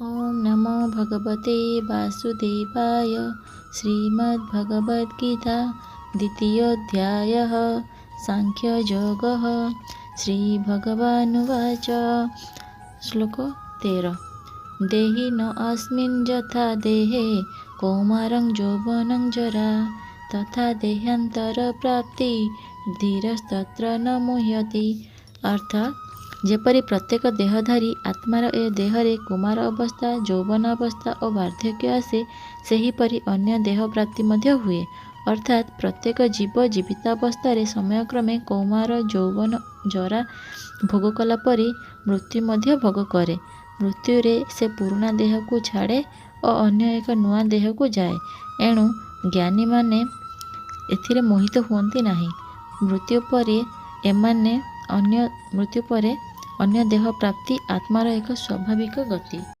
ओम नमो भगवते वासुदेवाय। श्रीमद्भगवद्गीता द्वितीयोऽध्यायः सांख्ययोगः। श्रीभगवानुवाच। श्लोक 13। देहि न अस्मिन् यथा देहे कौमारं यौवनं जरा तथा देहान्तरप्राप्ति धीरस्तत्र न मुह्यति। अर्थात जेपरि प्रत्येक देहधारी आत्मार ए देहरे कुमार अवस्था, यौवन अवस्था और वार्धक्य आसे, सेहीपरि अन्य देह प्राप्ति मध्य हुए। अर्थात प्रत्येक जीव जीवितावस्था समयक्रमे कौमार यौवन जरा भोग कला परि मृत्यु मध्य भोग करे। मृत्युरे से पुराणा देह को छाड़े और अन्य एक नुआ देह को जाए। एणु ज्ञानी माने एथिरे मोहित हुअन्ति नाही। मृत्यु परे अन्य देह प्राप्ति आत्मार एक स्वाभाविक गति।